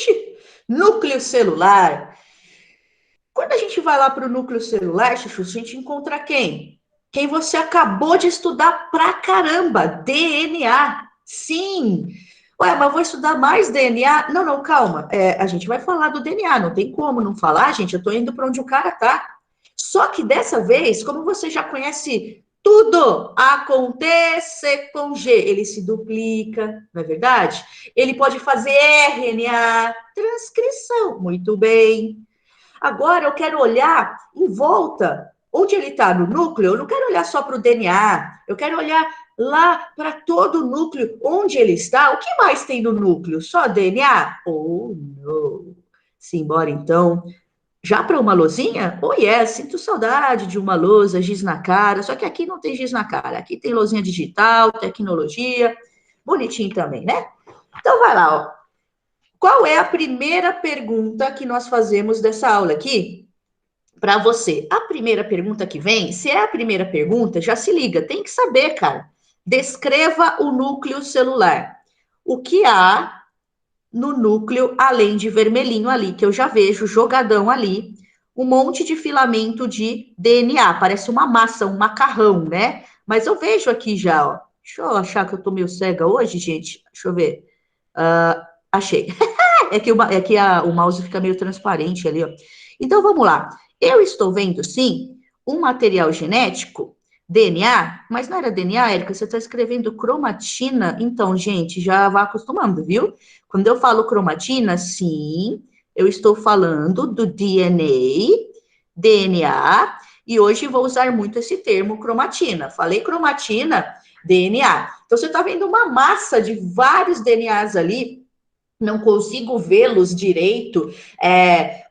Oxi, núcleo celular. Quando a gente vai lá para o núcleo celular, Chuchu, a gente encontra quem? Quem você acabou de estudar pra caramba, DNA. Sim. Ué, mas vou estudar mais DNA? Não, não, calma. A gente vai falar do DNA, não tem como não falar, gente. Eu tô indo para onde o cara tá. Só que dessa vez, como você já conhece tudo, acontece com G, ele se duplica, não é verdade? Ele pode fazer RNA, transcrição, muito bem. Agora eu quero olhar em volta, onde ele está no núcleo, eu não quero olhar só para o DNA, eu quero olhar lá para todo o núcleo, onde ele está. O que mais tem no núcleo? Só DNA? Oh, não. Simbora então. Já para uma lousinha? Oh, yes, sinto saudade de uma lousa, giz na cara. Só que aqui não tem giz na cara. Aqui tem lousinha digital, tecnologia. Bonitinho também, né? Então vai lá, ó. Qual é a primeira pergunta que nós fazemos dessa aula aqui? Para você. A primeira pergunta que vem, se é a primeira pergunta, já se liga, tem que saber, cara. Descreva o núcleo celular. O que há no núcleo, além de vermelhinho ali, que eu já vejo jogadão ali, um monte de filamento de DNA, parece uma massa, um macarrão, né? Mas eu vejo aqui já, ó. Deixa eu achar que eu tô meio cega hoje, gente. Deixa eu ver. Achei. O mouse fica meio transparente ali, ó. Então vamos lá. Eu estou vendo, sim, um material genético, DNA, mas não era DNA, Érica, você está escrevendo cromatina. Então, gente, já vá acostumando, viu? Quando eu falo cromatina, sim, eu estou falando do DNA, e hoje vou usar muito esse termo cromatina. Falei cromatina, DNA. Então, você está vendo uma massa de vários DNAs ali, não consigo vê-los direito.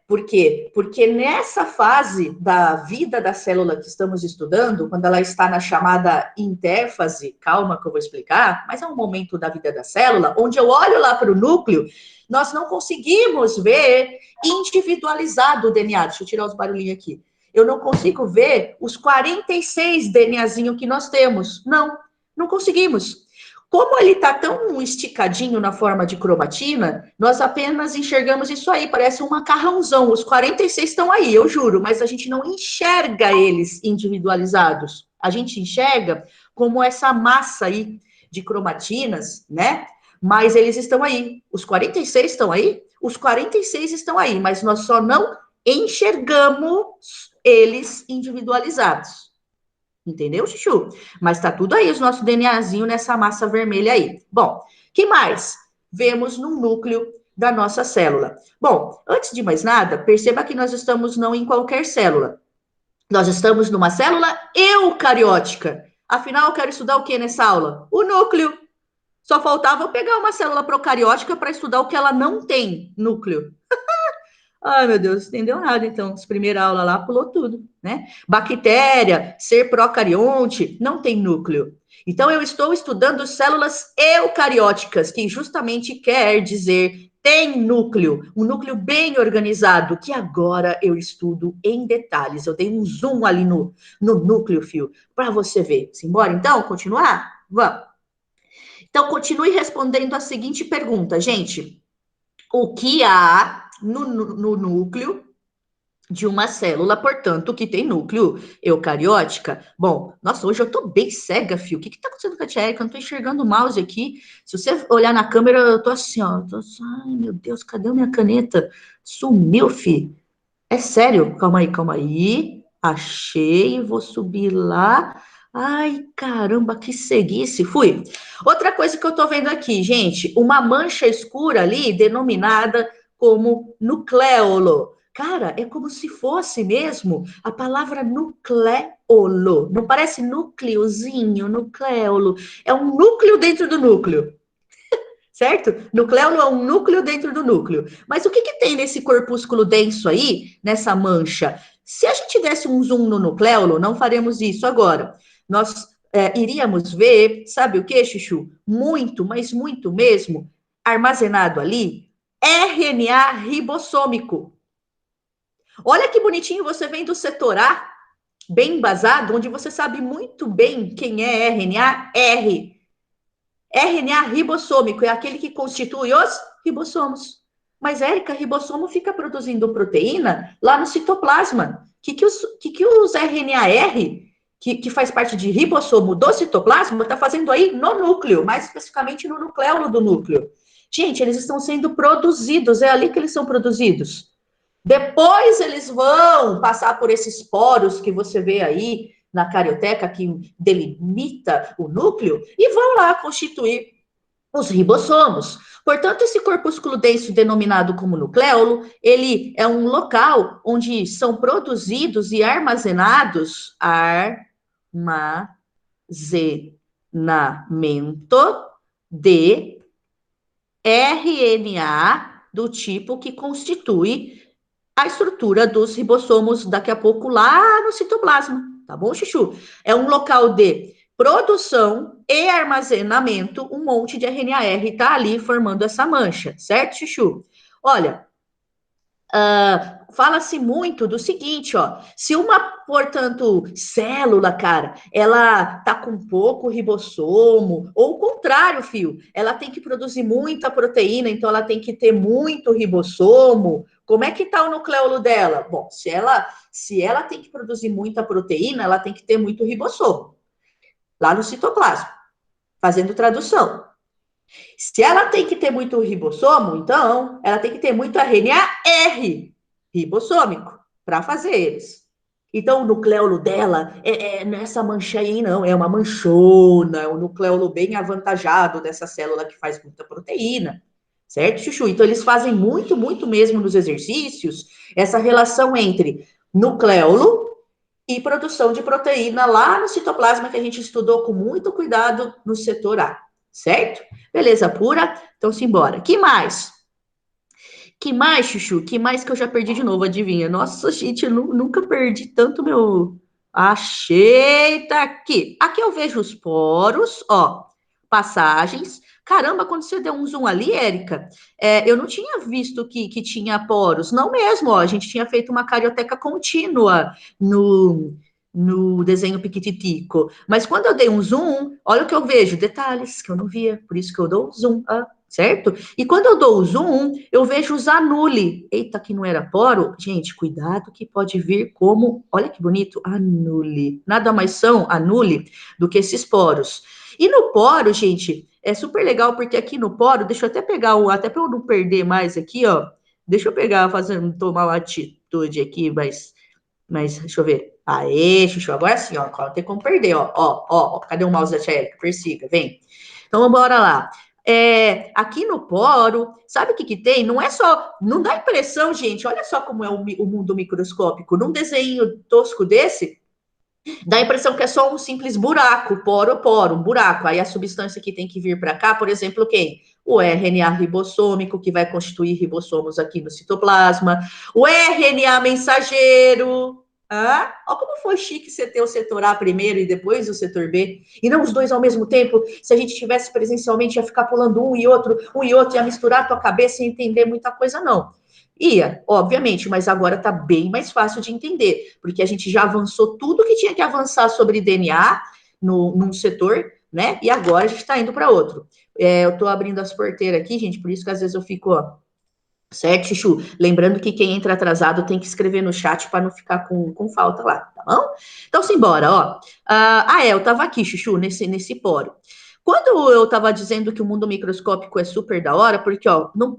Por quê? Porque nessa fase da vida da célula que estamos estudando, quando ela está na chamada intérfase, calma que eu vou explicar, mas é um momento da vida da célula, onde eu olho lá para o núcleo, nós não conseguimos ver individualizado o DNA. Deixa eu tirar os barulhinhos aqui. Eu não consigo ver os 46 DNAzinho que nós temos. Não, não conseguimos. Como ele está tão esticadinho na forma de cromatina, nós apenas enxergamos isso aí, parece um macarrãozão. Os 46 estão aí, eu juro, mas a gente não enxerga eles individualizados. A gente enxerga como essa massa aí de cromatinas, né? Mas eles estão aí. Os 46 estão aí? Os 46 estão aí, mas nós só não enxergamos eles individualizados. Entendeu, Chuchu? Mas tá tudo aí, os nossos DNAzinho nessa massa vermelha aí. Bom, que mais vemos no núcleo da nossa célula? Bom, antes de mais nada, perceba que nós estamos não em qualquer célula. Nós estamos numa célula eucariótica. Afinal, eu quero estudar o que nessa aula? O núcleo. Só faltava eu pegar uma célula procariótica para estudar o que ela não tem, núcleo. Ai, meu Deus, não entendeu nada, então. Essa primeira aula lá pulou tudo, né? Bactéria, ser procarionte, não tem núcleo. Então, eu estou estudando células eucarióticas, que justamente quer dizer tem núcleo, um núcleo bem organizado, que agora eu estudo em detalhes. Eu dei um zoom ali no núcleo, fio, para você ver. Simbora, então, continuar? Vamos. Então, continue respondendo a seguinte pergunta, gente. O que há no núcleo de uma célula, portanto, que tem núcleo eucariótica? Bom, nossa, hoje eu tô bem cega, fio. O que que tá acontecendo com a tia Erika? Eu não tô enxergando o mouse aqui. Se você olhar na câmera, eu tô assim, ó. Ai, meu Deus, cadê a minha caneta? Sumiu, fi. É sério? Calma aí, calma aí. Achei, vou subir lá. Ai, caramba, que ceguice. Fui. Outra coisa que eu tô vendo aqui, gente, uma mancha escura ali, denominada como nucleolo. Cara, é como se fosse mesmo a palavra nucleolo. Não parece núcleozinho, nucleolo. É um núcleo dentro do núcleo, certo? Nucleolo é um núcleo dentro do núcleo. Mas o que que tem nesse corpúsculo denso aí, nessa mancha? Se a gente desse um zoom no nucleolo, não faremos isso agora. Nós iríamos ver, sabe o que, Chuchu? Muito, mas muito mesmo, armazenado ali, RNA ribossômico. Olha que bonitinho, você vem do setor A, bem embasado, onde você sabe muito bem quem é RNA, RNA ribossômico é aquele que constitui os ribossomos. Mas, Érica, ribossomo fica produzindo proteína lá no citoplasma. O que os RNAR, que faz parte de ribossomo do citoplasma, está fazendo aí no núcleo, mais especificamente no nucleolo do núcleo? Gente, eles estão sendo produzidos, é ali que eles são produzidos. Depois eles vão passar por esses poros que você vê aí na carioteca, que delimita o núcleo, e vão lá constituir os ribossomos. Portanto, esse corpúsculo denso denominado como nucleolo, ele é um local onde são produzidos e armazenados de RNA do tipo que constitui a estrutura dos ribossomos daqui a pouco lá no citoplasma, tá bom, Chuchu? É um local de produção e armazenamento, um monte de RNAR tá ali formando essa mancha, certo, Chuchu? Olha, fala-se muito do seguinte, ó, se uma, portanto, célula, cara, ela tá com pouco ribossomo, ou o contrário, fio, ela tem que produzir muita proteína, então ela tem que ter muito ribossomo. Como é que tá o nucleolo dela? Bom, se ela tem que produzir muita proteína, ela tem que ter muito ribossomo, lá no citoplasma, fazendo tradução. Se ela tem que ter muito ribossomo, então ela tem que ter muito RNA-R ribossômico para fazer eles. Então, o nucleolo dela nessa mancha aí, não, é uma manchona, é um nucleolo bem avantajado dessa célula que faz muita proteína, certo, Chuchu? Então, eles fazem muito, muito mesmo nos exercícios, essa relação entre nucleolo e produção de proteína lá no citoplasma, que a gente estudou com muito cuidado no setor A, certo? Beleza pura? Então, simbora. Que mais? Que mais, Chuchu? Que mais que eu já perdi de novo, adivinha? Nossa, gente, eu nunca perdi tanto meu... Achei, tá aqui. Aqui eu vejo os poros, ó, passagens. Caramba, quando você deu um zoom ali, Érica, eu não tinha visto que tinha poros. Não mesmo, ó, a gente tinha feito uma carioteca contínua no desenho piquititico. Mas quando eu dei um zoom, olha o que eu vejo, detalhes que eu não via, por isso que eu dou zoom, certo? E quando eu dou o zoom, eu vejo os anule. Eita, que não era poro. Gente, cuidado que pode vir como, olha que bonito, anule. Nada mais são, anule, do que esses poros. E no poro, gente, é super legal, porque aqui no poro, deixa eu até pegar até para eu não perder mais aqui, ó. Deixa eu pegar, tomar uma atitude aqui, mas deixa eu ver. Aê, Chuchu, agora sim, ó, não tem como perder, ó, cadê o mouse da Tia Erika? Persiga, vem. Então, vamos lá. Aqui no poro, sabe o que tem? Não é só, não dá impressão, gente, olha só como é o mundo microscópico. Num desenho tosco desse, dá a impressão que é só um simples buraco, poro, um buraco. Aí a substância que tem que vir para cá, por exemplo, quem? O RNA ribossômico, que vai constituir ribossomos aqui no citoplasma, o RNA mensageiro. Olha como foi chique você ter o setor A primeiro e depois o setor B, e não os dois ao mesmo tempo. Se a gente tivesse presencialmente, ia ficar pulando um e outro, ia misturar a tua cabeça e entender muita coisa, não. Ia, obviamente, mas agora está bem mais fácil de entender, porque a gente já avançou tudo que tinha que avançar sobre DNA num setor, né? E agora a gente está indo para outro. Eu estou abrindo as porteiras aqui, gente, por isso que às vezes eu fico, ó, certo, Chuchu? Lembrando que quem entra atrasado tem que escrever no chat para não ficar com falta lá, tá bom? Então, simbora, ó. Eu estava aqui, Chuchu, nesse poro. Quando eu estava dizendo que o mundo microscópico é super da hora, porque ó, não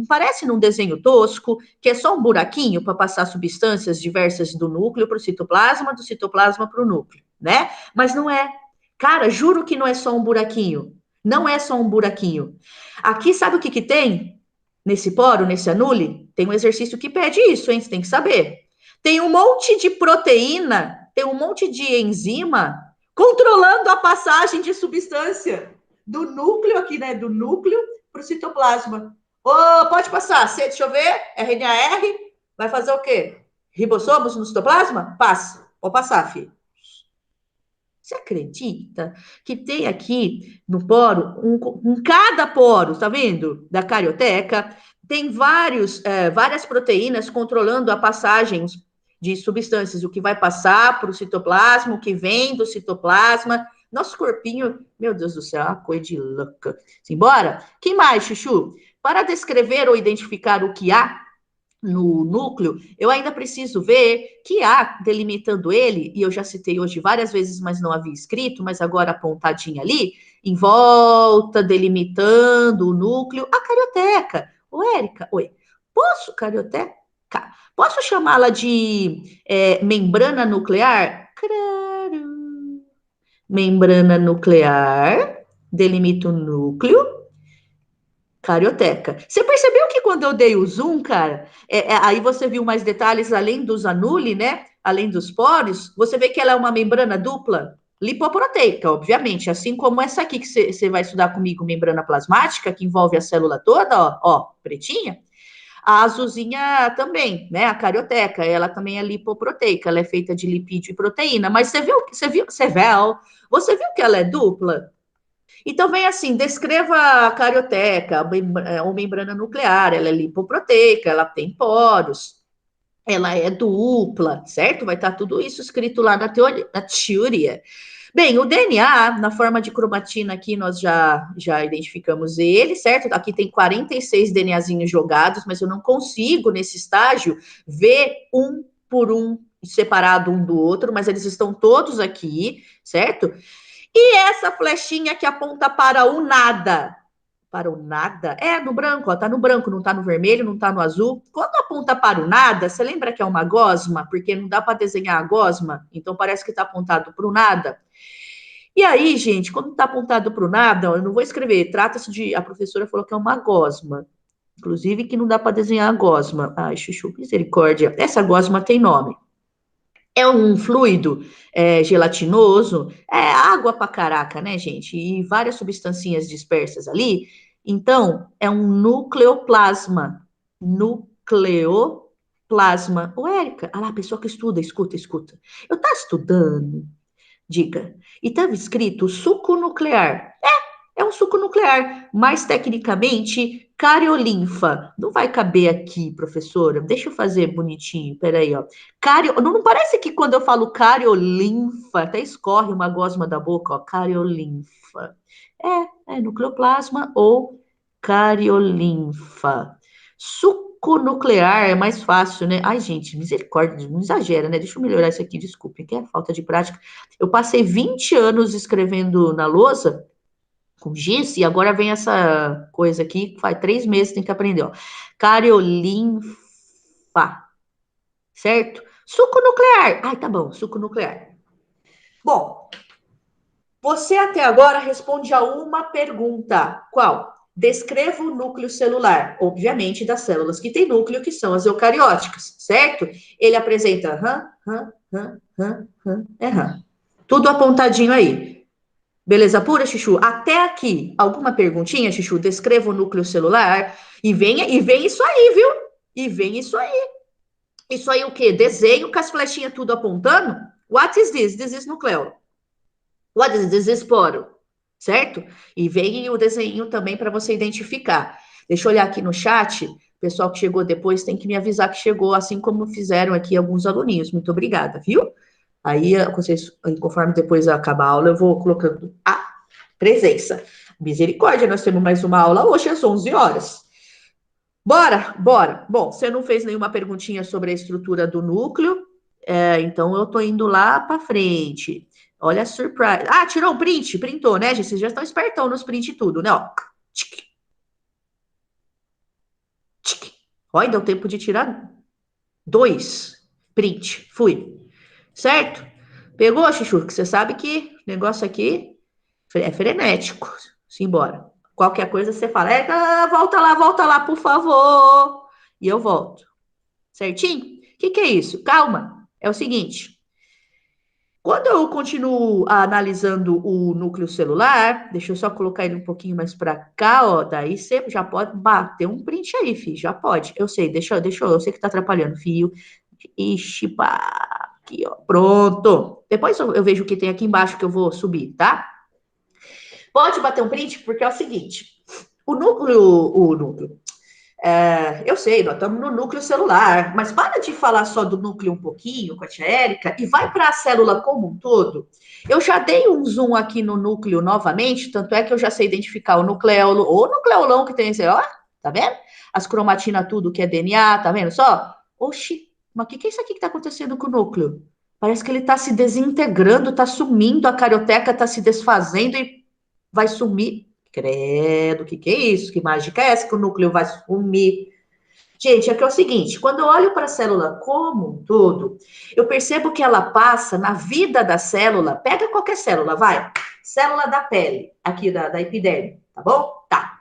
parece num desenho tosco, que é só um buraquinho para passar substâncias diversas do núcleo para o citoplasma, do citoplasma para o núcleo, né? Mas não é. Cara, juro que não é só um buraquinho. Não é só um buraquinho. Aqui, sabe o que tem? Nesse poro, nesse anule? Tem um exercício que pede isso, hein? Você tem que saber. Tem um monte de proteína, tem um monte de enzima controlando a passagem de substância do núcleo aqui, né? Do núcleo para o citoplasma. Pode passar. Deixa eu ver. RNAR vai fazer o quê? Ribossomos no citoplasma? Passa. Vou passar, filho. Você acredita que tem aqui no poro, em cada poro, tá vendo? Da carioteca, tem várias proteínas controlando a passagem de substâncias, o que vai passar para o citoplasma, o que vem do citoplasma. Nosso corpinho, meu Deus do céu, é uma coisa de louca. Simbora? Quem mais, Chuchu? Para descrever ou identificar o que há no núcleo, eu ainda preciso ver que há, delimitando ele, e eu já citei hoje várias vezes, mas não havia escrito, mas agora apontadinha ali, em volta, delimitando o núcleo, a carioteca. Ô, Érica, oi, posso, carioteca? Posso chamá-la de membrana nuclear? Claro. Membrana nuclear, delimita o núcleo, carioteca. Você percebeu que quando eu dei o zoom, cara, aí você viu mais detalhes além dos anuli, né? Além dos poros, você vê que ela é uma membrana dupla, lipoproteica, obviamente, assim como essa aqui que você vai estudar comigo, membrana plasmática, que envolve a célula toda, ó, pretinha. A azulzinha também, né? A carioteca, ela também é lipoproteica, ela é feita de lipídio e proteína. Mas você viu que ela é dupla? Então, vem assim, descreva a carioteca, ou membrana nuclear, ela é lipoproteica, ela tem poros, ela é dupla, certo? Vai estar tudo isso escrito lá na teoria. Bem, o DNA, na forma de cromatina aqui, nós já identificamos ele, certo? Aqui tem 46 DNAzinhos jogados, mas eu não consigo, nesse estágio, ver um por um, separado um do outro, mas eles estão todos aqui, certo? E essa flechinha que aponta para o nada. Para o nada? É, no branco, ó, tá no branco, não tá no vermelho, não tá no azul. Quando aponta para o nada, você lembra que é uma gosma? Porque não dá para desenhar a gosma, então parece que tá apontado para o nada. E aí, gente, quando tá apontado para o nada, eu não vou escrever, trata-se de. A professora falou que é uma gosma. Inclusive que não dá para desenhar a gosma. Ai, chuchu, misericórdia. Essa gosma tem nome. É um fluido gelatinoso, é água pra caraca, né, gente? E várias substâncias dispersas ali. Então, é um nucleoplasma. Nucleoplasma. Ô, Érica, ah lá, a pessoa que estuda, escuta, escuta. Eu tá estudando, diga. E estava escrito suco nuclear. É um suco nuclear, mas tecnicamente cariolinfa. Não vai caber aqui, professora. Deixa eu fazer bonitinho. Peraí, ó. Não parece que quando eu falo cariolinfa, até escorre uma gosma da boca, ó. Cariolinfa. É nucleoplasma ou cariolinfa. Suco nuclear é mais fácil, né? Ai, gente, misericórdia, não exagera, né? Deixa eu melhorar isso aqui, desculpe, que é falta de prática. Eu passei 20 anos escrevendo na lousa com giz, e agora vem essa coisa aqui, que faz 3 meses, tem que aprender, ó. Cariolinfa, certo? Suco nuclear. Ai, tá bom, suco nuclear. Bom, você até agora responde a uma pergunta. Qual? Descreva o núcleo celular, obviamente, das células que têm núcleo, que são as eucarióticas, certo? Ele apresenta tudo apontadinho aí. Beleza pura, Chuchu? Até aqui, alguma perguntinha, Chuchu? Descreva o núcleo celular. E vem isso aí, viu? E vem isso aí. Isso aí o quê? Desenho com as flechinhas tudo apontando? What is this? This is nucleo. What is this? This is poro. Certo? E vem o desenho também para você identificar. Deixa eu olhar aqui no chat. O pessoal que chegou depois tem que me avisar que chegou, assim como fizeram aqui alguns aluninhos. Muito obrigada, viu? Aí, vocês, conforme depois acabar a aula, eu vou colocando a presença. Misericórdia, nós temos mais uma aula hoje às 11 horas. Bora, bora. Bom, você não fez nenhuma perguntinha sobre a estrutura do núcleo, então eu tô indo lá para frente. Olha a surpresa. Ah, tirou um print? Printou, né, gente? Vocês já estão espertão nos print e tudo, né? Ó. Tchic, tchic. Olha, deu tempo de tirar 2 print. Fui. Certo? Pegou, Chuchu? Que você sabe que o negócio aqui é frenético. Simbora. Qualquer coisa você fala, volta lá, por favor. E eu volto. Certinho? O que é isso? Calma. É o seguinte. Quando eu continuo analisando o núcleo celular, deixa eu só colocar ele um pouquinho mais para cá, ó. Daí você já pode bater um print aí, filho. Já pode. Eu sei, eu sei que tá atrapalhando, fio. Ixi, pá. Aqui, ó. Pronto. Depois eu vejo o que tem aqui embaixo que eu vou subir, tá? Pode bater um print, porque é o seguinte: o núcleo. Eu sei, nós estamos no núcleo celular, mas para de falar só do núcleo um pouquinho com a tia Érica e vai para a célula como um todo. Eu já dei um zoom aqui no núcleo novamente, tanto é que eu já sei identificar o nucleolo, ou nucleolão que tem esse, ó. Tá vendo? As cromatinas, tudo que é DNA, tá vendo só? Oxi, mas o que é isso aqui que tá acontecendo com o núcleo? Parece que ele tá se desintegrando, tá sumindo, a carioteca tá se desfazendo e vai sumir. Credo, o que é isso? Que mágica é essa que o núcleo vai sumir? Gente, aqui é o seguinte, quando eu olho para a célula como um todo, eu percebo que ela passa na vida da célula, pega qualquer célula, vai, célula da pele, aqui da epiderme, tá bom? Tá.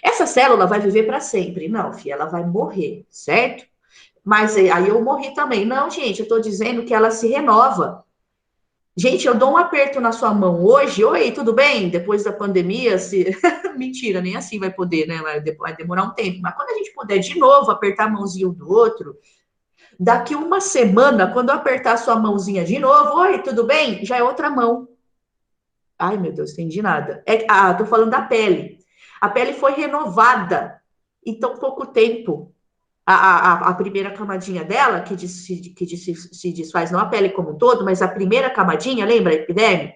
Essa célula vai viver para sempre. Não, filha, ela vai morrer, certo? Mas aí eu morri também. Não, gente, eu estou dizendo que ela se renova. Gente, eu dou um aperto na sua mão hoje. Oi, tudo bem? Depois da pandemia, se... mentira, nem assim vai poder, né? Vai demorar um tempo. Mas quando a gente puder de novo apertar a mãozinha um do outro, daqui uma semana, quando eu apertar a sua mãozinha de novo, oi, tudo bem? Já é outra mão. Ai, meu Deus, entendi nada. Tô falando da pele. A pele foi renovada em tão pouco tempo. A primeira camadinha dela, se desfaz, não a pele como um todo, mas a primeira camadinha, lembra a epiderme?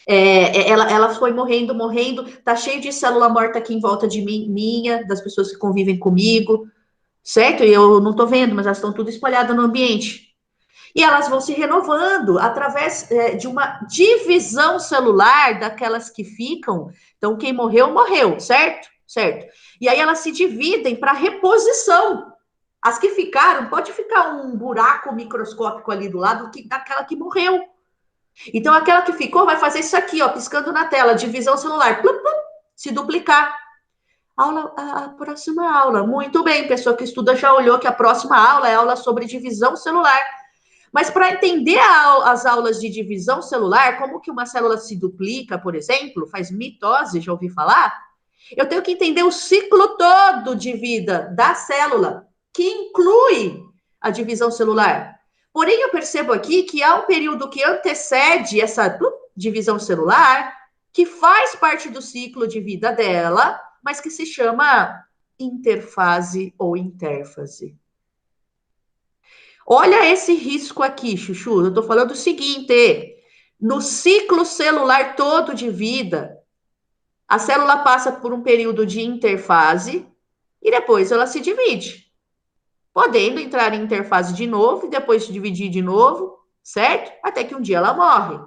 Ela foi morrendo, morrendo, tá cheio de célula morta aqui em volta de mim, minha, das pessoas que convivem comigo, certo? E eu não tô vendo, mas elas estão tudo espalhadas no ambiente. E elas vão se renovando através de uma divisão celular daquelas que ficam. Então, quem morreu, morreu, certo? Certo. E aí elas se dividem para reposição. As que ficaram, pode ficar um buraco microscópico ali do lado daquela que morreu. Então, aquela que ficou vai fazer isso aqui, ó, piscando na tela, divisão celular, plup, plup, se duplicar. A próxima aula. Muito bem, pessoa que estuda já olhou que a próxima aula é aula sobre divisão celular. Mas para entender as aulas de divisão celular, como que uma célula se duplica, por exemplo, faz mitose, já ouvi falar? Eu tenho que entender o ciclo todo de vida da célula, que inclui a divisão celular. Porém, eu percebo aqui que há um período que antecede essa divisão celular, que faz parte do ciclo de vida dela, mas que se chama interfase ou intérfase. Olha esse risco aqui, Chuchu. Eu estou falando o seguinte: no ciclo celular todo de vida, a célula passa por um período de interfase e depois ela se divide, podendo entrar em interfase de novo e depois se dividir de novo, certo? Até que um dia ela morre.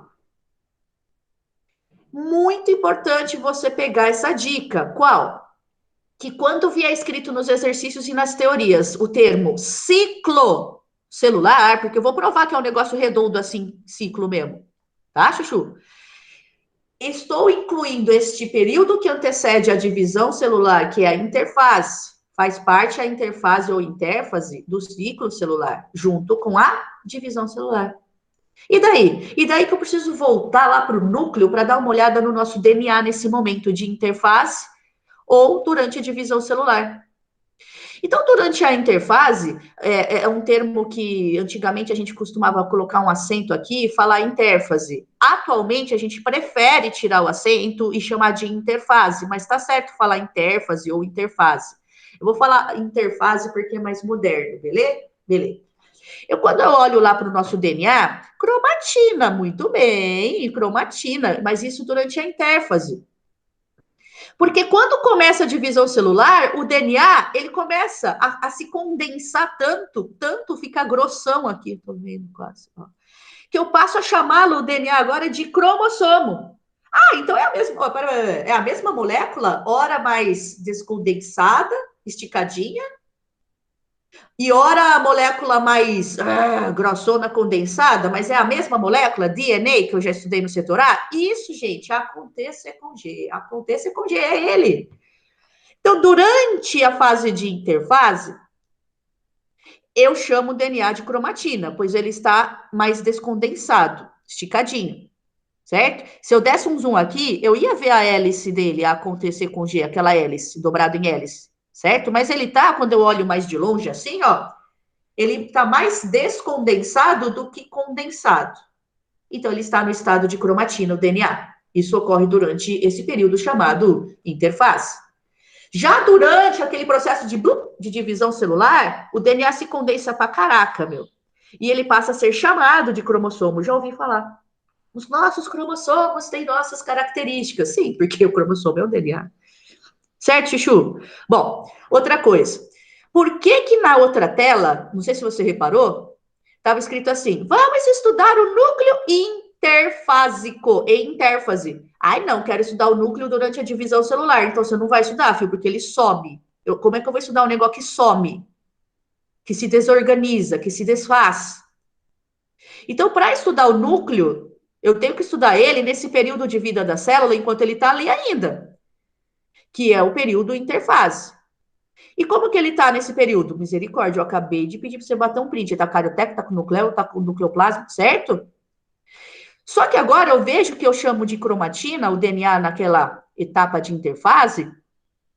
Muito importante você pegar essa dica. Qual? Que quando vier escrito nos exercícios e nas teorias o termo ciclo celular, porque eu vou provar que é um negócio redondo assim, ciclo mesmo, tá, Chuchu? Estou incluindo este período que antecede a divisão celular, que é a interfase, faz parte a interfase ou interfase do ciclo celular, junto com a divisão celular. E daí? E daí que eu preciso voltar lá para o núcleo para dar uma olhada no nosso DNA nesse momento de interface ou durante a divisão celular. Então, durante a interfase, é um termo que antigamente a gente costumava colocar um acento aqui e falar interfase. Atualmente, a gente prefere tirar o acento e chamar de interfase, mas está certo falar interfase ou interfase. Eu vou falar interfase porque é mais moderno, beleza? Beleza. Quando eu olho lá para o nosso DNA, cromatina, muito bem, cromatina, mas isso durante a interfase. Porque quando começa a divisão celular, o DNA ele começa a se condensar tanto fica grossão aqui, tô vendo quase, ó, que eu passo a chamá-lo o DNA agora de cromossomo. Ah, então é a mesma molécula, ora mais descondensada, esticadinha, e ora a molécula mais grossona, condensada, mas é a mesma molécula, DNA, que eu já estudei no setor A? Isso, gente, acontece com G. Acontece com G, é ele. Então, durante a fase de interfase, eu chamo o DNA de cromatina, pois ele está mais descondensado, esticadinho, certo? Se eu desse um zoom aqui, eu ia ver a hélice dele acontecer com G, aquela hélice, dobrado em hélice, certo? Mas ele tá, quando eu olho mais de longe assim, ó, ele está mais descondensado do que condensado. Então, ele está no estado de cromatina, o DNA. Isso ocorre durante esse período chamado interfase. Já durante aquele processo de divisão celular, o DNA se condensa pra caraca, meu. E ele passa a ser chamado de cromossomo. Já ouvi falar. Os nossos cromossomos têm nossas características. Sim, porque o cromossomo é o DNA. Certo, Chuchu? Bom, outra coisa. Por que que na outra tela, não sei se você reparou, estava escrito assim: vamos estudar o núcleo interfásico, interfase. Ai, não, quero estudar o núcleo durante a divisão celular. Então você não vai estudar, filho, porque ele some. Como é que eu vou estudar um negócio que some, que se desorganiza, que se desfaz? Então, para estudar o núcleo, eu tenho que estudar ele nesse período de vida da célula enquanto ele está ali ainda, que é o período interfase. E como que ele está nesse período? Misericórdia, eu acabei de pedir para você bater um print. Ele tá carioteca, tá com nucleo, tá com nucleoplasma, certo? Só que agora eu vejo que eu chamo de cromatina, o DNA naquela etapa de interfase,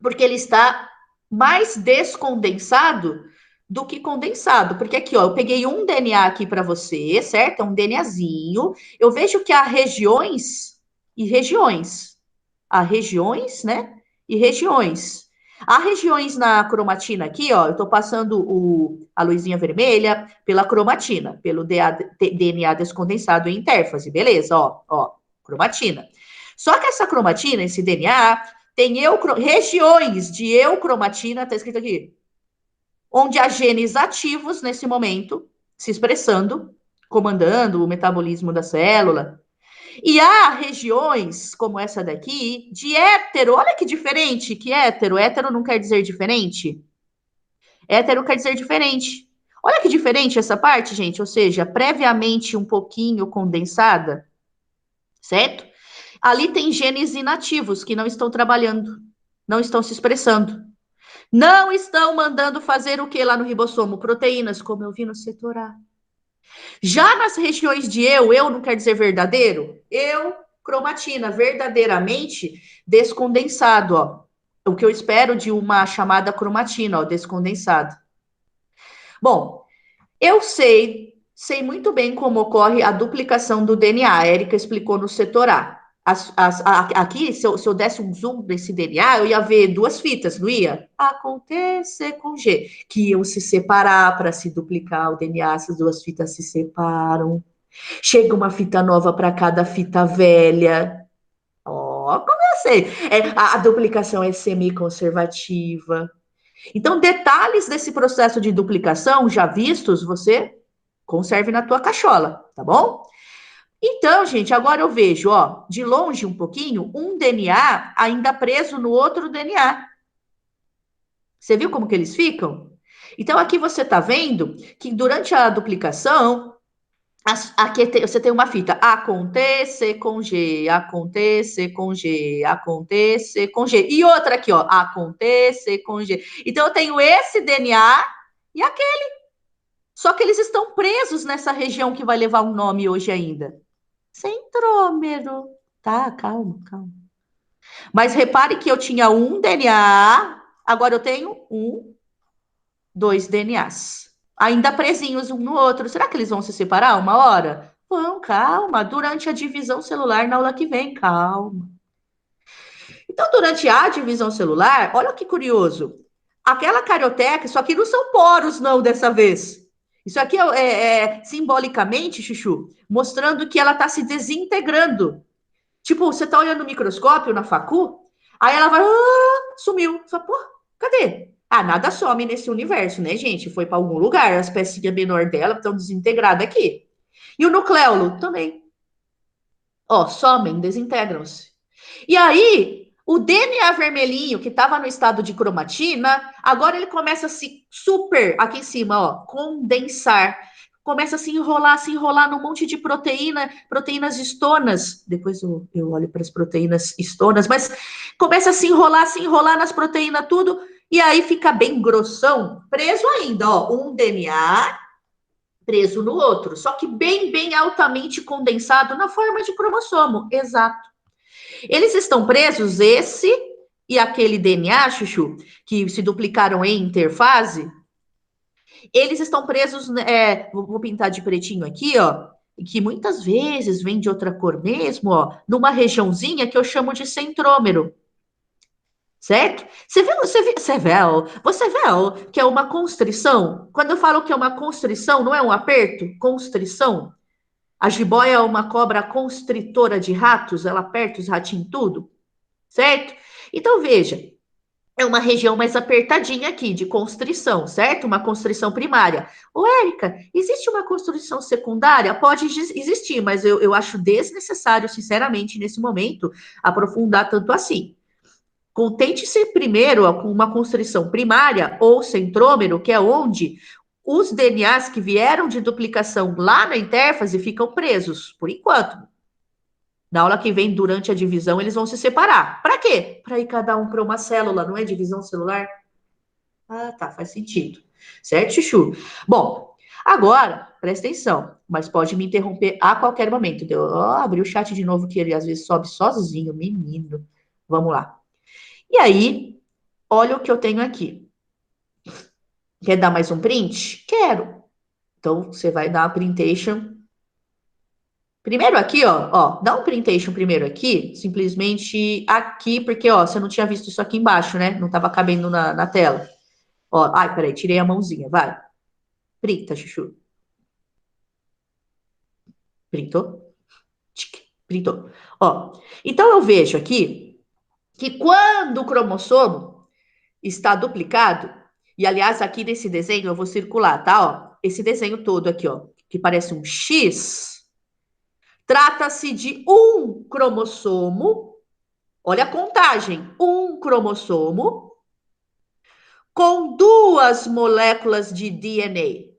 porque ele está mais descondensado do que condensado. Porque aqui, ó, eu peguei um DNA aqui para você, certo? É um DNAzinho. Eu vejo que há regiões e regiões. Há regiões, né? E regiões. Há regiões na cromatina aqui, ó. Eu estou passando a luzinha vermelha pela cromatina, pelo DNA descondensado em intérfase, beleza? Ó, cromatina. Só que essa cromatina, esse DNA, tem regiões de eucromatina, tá escrito aqui, onde há genes ativos nesse momento, se expressando, comandando o metabolismo da célula. E há regiões, como essa daqui, de hétero. Olha que diferente que hétero. Hétero não quer dizer diferente. Hétero quer dizer diferente. Olha que diferente essa parte, gente. Ou seja, previamente um pouquinho condensada, certo? Ali tem genes inativos que não estão trabalhando, não estão se expressando. Não estão mandando fazer o que lá no ribossomo? Proteínas, como eu vi no setor A. Já nas regiões de eu não quer dizer verdadeiro, cromatina, verdadeiramente descondensado, ó. O que eu espero de uma chamada cromatina, ó, descondensado. Bom, eu sei muito bem como ocorre a duplicação do DNA. A Érica explicou no setor A. Aqui, se eu desse um zoom nesse DNA, eu ia ver duas fitas, não ia? Acontecer com G, que iam se separar para se duplicar o DNA, essas duas fitas se separam. Chega uma fita nova para cada fita velha. Ó, como eu sei. A duplicação é semi-conservativa. Então, detalhes desse processo de duplicação já vistos, você conserve na tua cachola, tá bom? Então, gente, agora eu vejo, ó, de longe um pouquinho, um DNA ainda preso no outro DNA. Você viu como que eles ficam? Então, aqui você está vendo que durante a duplicação, aqui você tem uma fita acontecer com G, acontecer com G, acontecer com G. E outra aqui, ó, acontecer com G. Então, eu tenho esse DNA e aquele. Só que eles estão presos nessa região que vai levar um nome hoje ainda. Centrômero. Tá, calma, calma. Mas repare que eu tinha um DNA, agora eu tenho dois DNAs. Ainda presinhos um no outro. Será que eles vão se separar uma hora? Vão, calma. Durante a divisão celular, na aula que vem, calma. Então, durante a divisão celular, olha que curioso. Aquela carioteca, isso aqui não são poros, não, dessa vez. Isso aqui é simbolicamente, Chuchu, mostrando que ela está se desintegrando. Tipo, você está olhando no microscópio na facu, aí ela vai, sumiu. Só, pô, cadê? Ah, nada some nesse universo, né, gente? Foi para algum lugar, as pecinhas menor dela estão desintegradas aqui. E o nucleolo também. Ó, somem, desintegram-se. E aí, o DNA vermelhinho, que estava no estado de cromatina, agora ele começa a se super, aqui em cima, ó, condensar. Começa a se enrolar num monte de proteínas histonas. Depois eu olho para as proteínas histonas, mas começa a se enrolar nas proteínas, tudo, e aí fica bem grossão, preso ainda, ó, um DNA preso no outro, só que bem altamente condensado na forma de cromossomo. Exato. Eles estão presos, esse e aquele DNA, Chuchu, que se duplicaram em interfase, eles estão presos, vou pintar de pretinho aqui, ó, que muitas vezes vem de outra cor mesmo, ó, numa regiãozinha que eu chamo de centrômero, certo? Você vê que é uma constrição? Quando eu falo que é uma constrição, não é um aperto? Constrição. A jiboia é uma cobra constritora de ratos, ela aperta os ratinhos tudo, certo? Então, veja, é uma região mais apertadinha aqui, de constrição, certo? Uma constrição primária. Ô, Érica, existe uma constrição secundária? Pode existir, mas eu acho desnecessário, sinceramente, nesse momento, aprofundar tanto assim. Contente-se primeiro com uma constrição primária ou centrômero, que é onde os DNAs que vieram de duplicação lá na interfase ficam presos, por enquanto. Na aula que vem, durante a divisão, eles vão se separar. Para quê? Para ir cada um para uma célula, não é divisão celular? Ah, tá, faz sentido. Certo, Chuchu? Bom, agora, presta atenção, mas pode me interromper a qualquer momento. Eu abri o chat de novo, que ele às vezes sobe sozinho, menino. Vamos lá. E aí, olha o que eu tenho aqui. Quer dar mais um print? Quero. Então, você vai dar a printation. Primeiro aqui, ó, dá um printation primeiro aqui, simplesmente aqui, porque, ó, você não tinha visto isso aqui embaixo, né? Não estava cabendo na tela. Ó, ai, peraí, tirei a mãozinha, vai. Printa, Chuchu. Printou? Printou. Ó, então eu vejo aqui que quando o cromossomo está duplicado, e aliás, aqui nesse desenho eu vou circular, tá? Ó, esse desenho todo aqui, ó, que parece um X, trata-se de um cromossomo. Olha a contagem: um cromossomo com duas moléculas de DNA.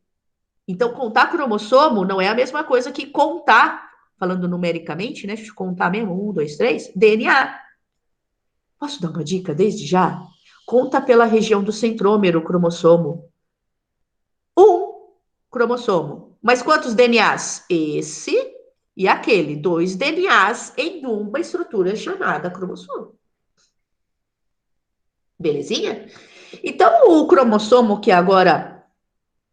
Então, contar cromossomo não é a mesma coisa que contar, falando numericamente, né? Deixa eu contar mesmo: um, dois, três, DNA. Posso dar uma dica desde já? Conta pela região do centrômero o cromossomo. Um cromossomo. Mas quantos DNAs? Esse e aquele. Dois DNAs em uma estrutura chamada cromossomo. Belezinha? Então, o cromossomo que agora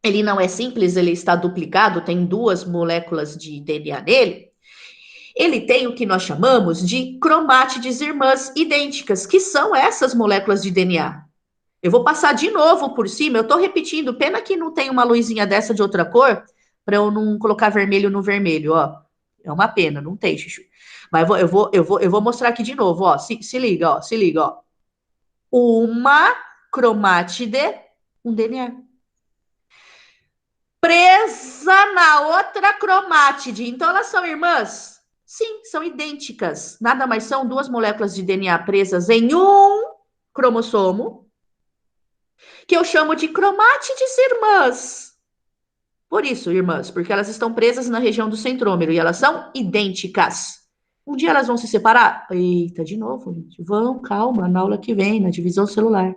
ele não é simples, ele está duplicado, tem duas moléculas de DNA nele, ele tem o que nós chamamos de cromátides irmãs idênticas, que são essas moléculas de DNA. Eu vou passar de novo por cima, eu estou repetindo, pena que não tem uma luzinha dessa de outra cor, para eu não colocar vermelho no vermelho, ó. É uma pena, não tem, Chuchu. Mas eu vou mostrar aqui de novo, ó. Se liga, ó, se liga, ó. Uma cromátide, um DNA. Presa na outra cromátide. Então, elas são irmãs? Sim, são idênticas. Nada mais são duas moléculas de DNA presas em um cromossomo, que eu chamo de cromátides irmãs. Por isso, irmãs, porque elas estão presas na região do centrômero e elas são idênticas. Um dia elas vão se separar? Eita, de novo, gente. Vão, calma, na aula que vem, na divisão celular.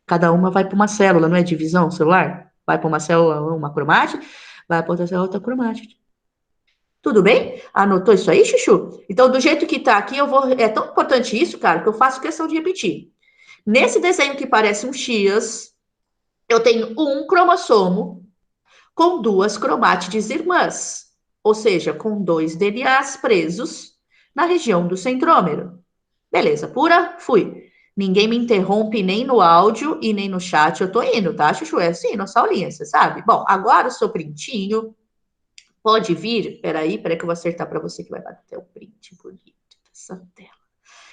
Cada uma vai para uma célula, não é divisão celular? Vai para uma célula, uma cromátide, vai para outra célula, outra cromátide. Tudo bem? Anotou isso aí, Chuchu? Então, do jeito que tá aqui, eu vou. É tão importante isso, cara, que eu faço questão de repetir. Nesse desenho que parece um X, eu tenho um cromossomo com duas cromátides irmãs, ou seja, com dois DNAs presos na região do centrômero. Beleza, pura? Fui. Ninguém me interrompe nem no áudio e nem no chat. Eu tô indo, tá, Chuchu? É assim, nossa aulinha, você sabe? Bom, agora o seu printinho pode vir. Peraí que eu vou acertar para você que vai bater o print bonito dessa tela.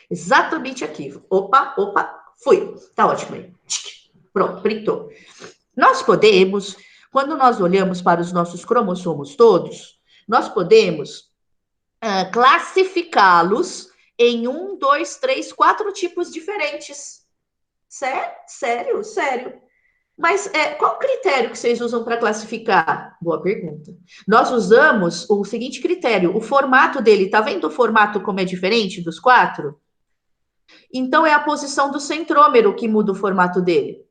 Exatamente aqui. Opa, fui. Tá ótimo aí. Pronto, printou. Nós podemos, quando nós olhamos para os nossos cromossomos todos, nós podemos classificá-los em um, dois, três, quatro tipos diferentes. Sério? Sério. Mas qual o critério que vocês usam para classificar? Boa pergunta. Nós usamos o seguinte critério: o formato dele, tá vendo o formato como é diferente dos quatro? Então é a posição do centrômero que muda o formato dele.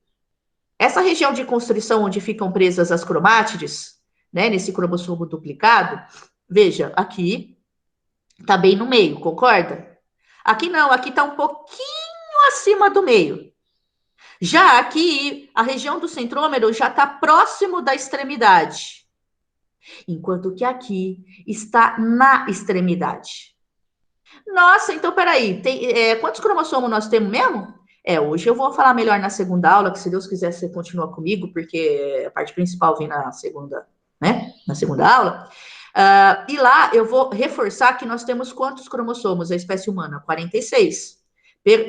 Essa região de constrição onde ficam presas as cromátides, né, nesse cromossomo duplicado, veja, aqui tá bem no meio, concorda? Aqui não, aqui tá um pouquinho acima do meio. Já aqui, a região do centrômero já está próximo da extremidade, enquanto que aqui está na extremidade. Nossa, então peraí, quantos cromossomos nós temos mesmo? Hoje eu vou falar melhor na segunda aula, que se Deus quiser você continua comigo, porque a parte principal vem na segunda, né? Na segunda aula. E lá eu vou reforçar que nós temos quantos cromossomos, a espécie humana? 46.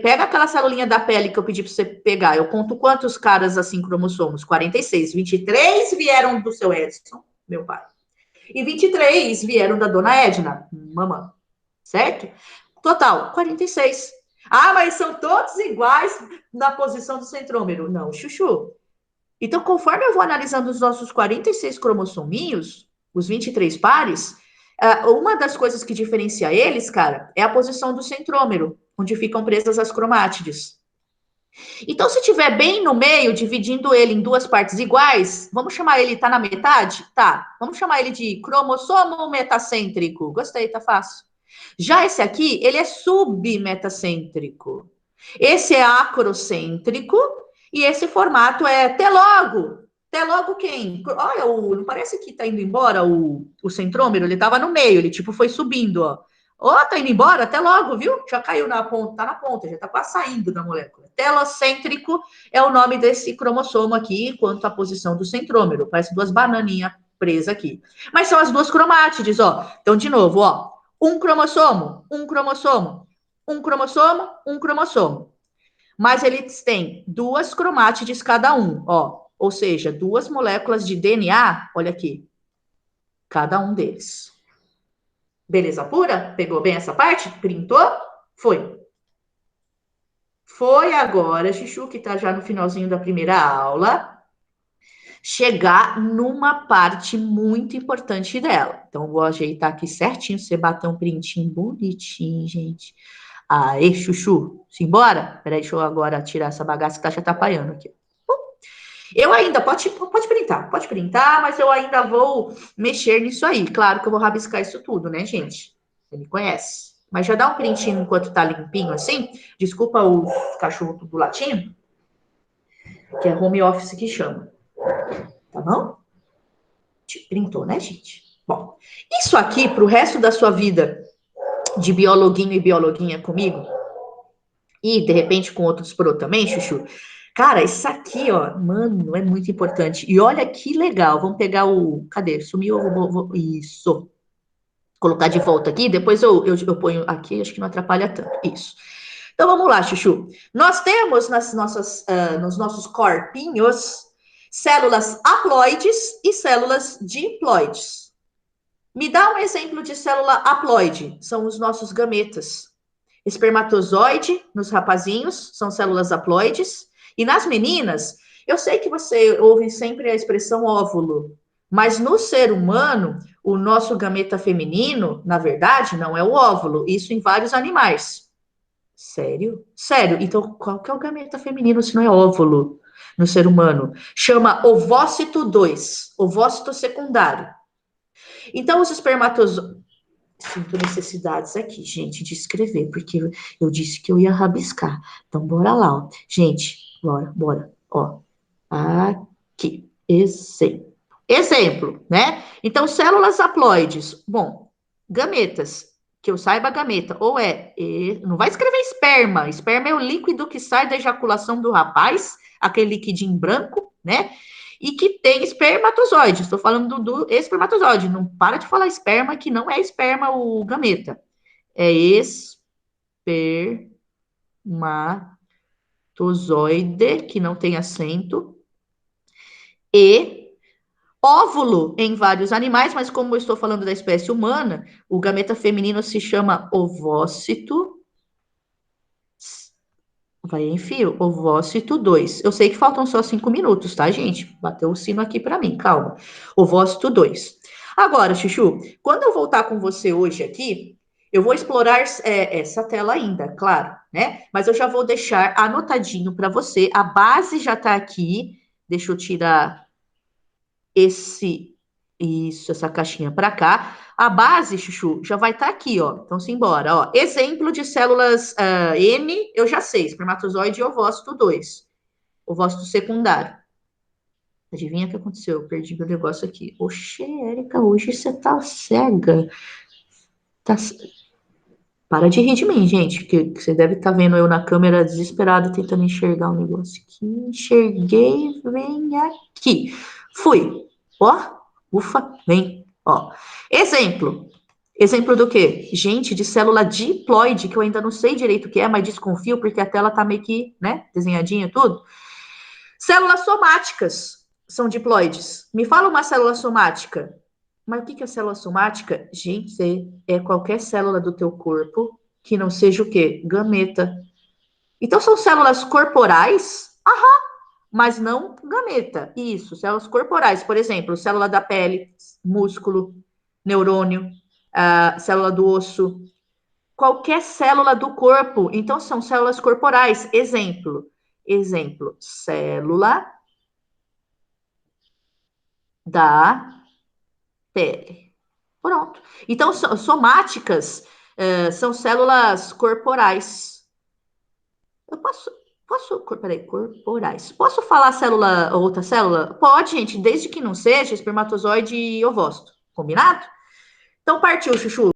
Pega aquela celulinha da pele que eu pedi para você pegar. Eu conto quantos caras assim cromossomos? 46. 23 vieram do seu Edson, meu pai. E 23 vieram da dona Edna, mamãe. Certo? Total, 46. Ah, mas são todos iguais na posição do centrômero. Não, chuchu. Então, conforme eu vou analisando os nossos 46 cromossominhos, os 23 pares, uma das coisas que diferencia eles, cara, é a posição do centrômero, onde ficam presas as cromátides. Então, se tiver bem no meio, dividindo ele em duas partes iguais, vamos chamar ele, tá na metade? Tá. Vamos chamar ele de cromossomo metacêntrico. Gostei, tá fácil. Já esse aqui, ele é submetacêntrico. Esse é acrocêntrico e esse formato é telogo. Telogo quem? Olha, não parece que tá indo embora o centrômero? Ele tava no meio, ele tipo foi subindo, ó. Ó, tá indo embora? Até logo, viu? Já caiu na ponta, tá na ponta, já tá quase saindo da molécula. Telocêntrico é o nome desse cromossomo aqui, quanto à posição do centrômero. Parece duas bananinhas presas aqui. Mas são as duas cromátides, ó. Então, de novo, ó. Um cromossomo, um cromossomo, um cromossomo, um cromossomo. Mas eles têm duas cromátides cada um, ó. Ou seja, duas moléculas de DNA, olha aqui, cada um deles. Beleza pura? Pegou bem essa parte? Printou? Foi. Foi agora, Chuchu, que tá já no finalzinho da primeira aula, chegar numa parte muito importante dela. Então, vou ajeitar aqui certinho, você bater um printinho bonitinho, gente. Aê, Chuchu, simbora? Peraí, deixa eu agora tirar essa bagaça que tá te atrapalhando aqui. Eu ainda, pode printar, mas eu ainda vou mexer nisso aí. Claro que eu vou rabiscar isso tudo, né, gente? Você me conhece. Mas já dá um printinho enquanto tá limpinho assim. Desculpa o cachorro tudo latindo, que é home office que chama. Tá bom? Printou, né, gente? Bom, isso aqui pro resto da sua vida de biologuinho e biologuinha comigo, e de repente com outros pro também, Chuchu. Cara, isso aqui, ó, mano, é muito importante. E olha que legal. Vamos pegar o. Cadê? Sumiu. Isso. Colocar de volta aqui. Depois eu ponho aqui, acho que não atrapalha tanto. Isso. Então vamos lá, Chuchu. Nós temos nos nossos corpinhos células haploides e células diploides. Me dá um exemplo de célula haploide. São os nossos gametas. Espermatozoide nos rapazinhos são células haploides. E nas meninas, eu sei que você ouve sempre a expressão óvulo, mas no ser humano, o nosso gameta feminino, na verdade, não é o óvulo, isso em vários animais. Sério? Sério. Então, qual que é o gameta feminino se não é óvulo no ser humano? Chama ovócito 2, ovócito secundário. Então, os espermatozoides. Sinto necessidades aqui, gente, de escrever, porque eu disse que eu ia rabiscar. Então, bora lá, ó. Gente, bora. Ó, aqui. Exemplo, né? Então, células haploides. Bom, gametas. Que eu saiba, gameta. Não vai escrever esperma. Esperma é o líquido que sai da ejaculação do rapaz, aquele liquidinho branco, né? E que tem espermatozoide. Estou falando do espermatozoide. Não para de falar esperma, que não é esperma o gameta. É espermatozoide, que não tem acento, e óvulo em vários animais, mas como eu estou falando da espécie humana, o gameta feminino se chama ovócito. Vai em fio, ovócito 2. Eu sei que faltam só 5 minutos, tá, gente? Bateu o sino aqui para mim, calma. Ovócito 2. Agora, Chuchu, quando eu voltar com você hoje aqui, eu vou explorar essa tela ainda, claro, né? Mas eu já vou deixar anotadinho para você. A base já está aqui. Deixa eu tirar essa caixinha para cá. A base, Chuchu, já vai estar aqui, ó. Então, simbora, ó. Exemplo de células N, eu já sei, espermatozoide e ovócito 2. Ovócito secundário. Adivinha o que aconteceu? Eu perdi meu negócio aqui. Oxê, Érica, hoje você tá cega. Tá... Para de rir de mim, gente, que você deve estar vendo eu na câmera desesperado tentando enxergar o negócio aqui. Enxerguei, vem aqui. Fui. Ó, ufa, vem. Ó. Exemplo. Exemplo do quê? Gente, de célula diploide, que eu ainda não sei direito o que é, mas desconfio, porque a tela tá meio que, né, desenhadinha e tudo. Células somáticas são diploides. Me fala uma célula somática. Mas o que é célula somática? Gente, é qualquer célula do teu corpo que não seja o quê? Gameta. Então, são células corporais, mas não gameta. Isso, células corporais. Por exemplo, célula da pele, músculo, neurônio, célula do osso. Qualquer célula do corpo. Então, são células corporais. Exemplo, célula da pele. Pronto. Então, somáticas são células corporais. Eu peraí, corporais. Posso falar célula, outra célula? Pode, gente, desde que não seja espermatozoide e ovócito. Combinado? Então, partiu, Chuchu.